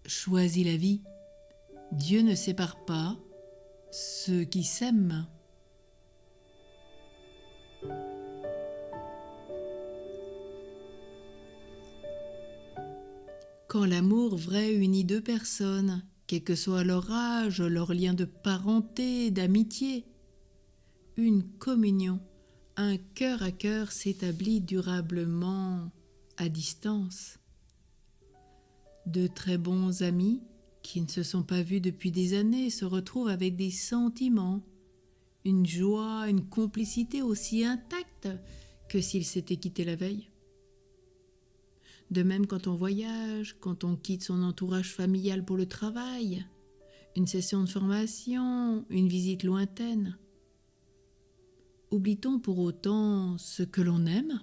choisi la vie. Dieu ne sépare pas ceux qui s'aiment. Quand l'amour vrai unit deux personnes, quel que soit leur âge, leur lien de parenté, d'amitié, une communion, un cœur à cœur s'établit durablement à distance. De très bons amis, qui ne se sont pas vus depuis des années, se retrouvent avec des sentiments, une joie, une complicité aussi intacte que s'ils s'étaient quittés la veille. De même quand on voyage, quand on quitte son entourage familial pour le travail, une session de formation, une visite lointaine. Oublie-t-on pour autant ce que l'on aime ?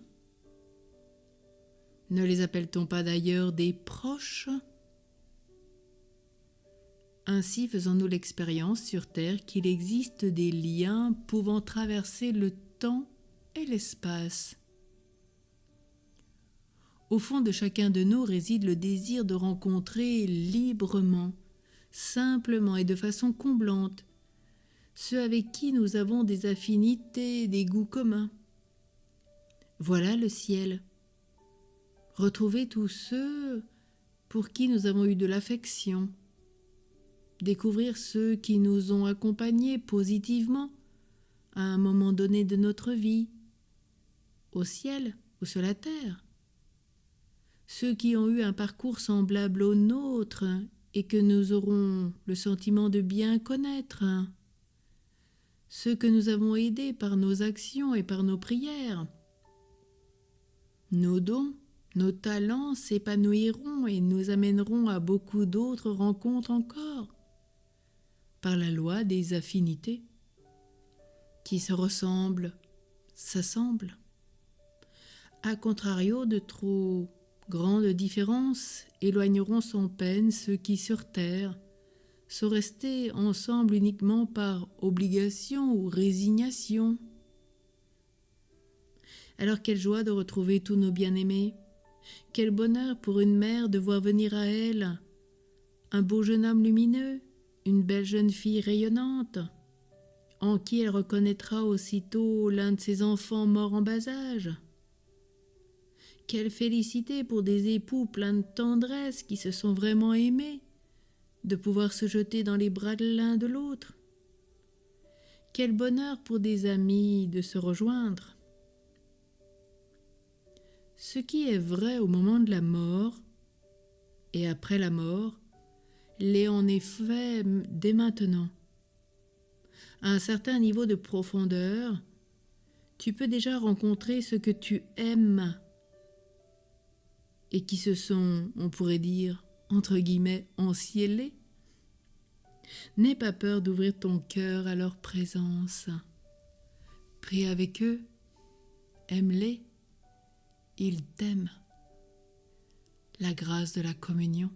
Ne les appelle-t-on pas d'ailleurs des proches ? Ainsi faisons-nous l'expérience sur Terre qu'il existe des liens pouvant traverser le temps et l'espace. Au fond de chacun de nous réside le désir de rencontrer librement, simplement et de façon comblante ceux avec qui nous avons des affinités, des goûts communs. Voilà le ciel. Retrouver tous ceux pour qui nous avons eu de l'affection. Découvrir ceux qui nous ont accompagnés positivement à un moment donné de notre vie, au ciel ou sur la terre. Ceux qui ont eu un parcours semblable au nôtre et que nous aurons le sentiment de bien connaître. Ceux que nous avons aidés par nos actions et par nos prières. Nos dons, nos talents s'épanouiront et nous amèneront à beaucoup d'autres rencontres encore, par la loi des affinités. Qui se ressemblent, s'assemblent. A contrario, de trop grandes différences éloigneront sans peine ceux qui sur terre sont restés ensemble uniquement par obligation ou résignation. Alors quelle joie de retrouver tous nos bien-aimés, quel bonheur pour une mère de voir venir à elle un beau jeune homme lumineux, une belle jeune fille rayonnante, en qui elle reconnaîtra aussitôt l'un de ses enfants morts en bas âge. Quelle félicité pour des époux pleins de tendresse qui se sont vraiment aimés, de pouvoir se jeter dans les bras de l'un de l'autre. Quel bonheur pour des amis de se rejoindre. Ce qui est vrai au moment de la mort et après la mort l'est en effet dès maintenant. À un certain niveau de profondeur, tu peux déjà rencontrer ce que tu aimes et qui se sont, on pourrait dire, entre guillemets, enciellés. N'aie pas peur d'ouvrir ton cœur à leur présence. Prie avec eux, aime-les, ils t'aiment. La grâce de la communion.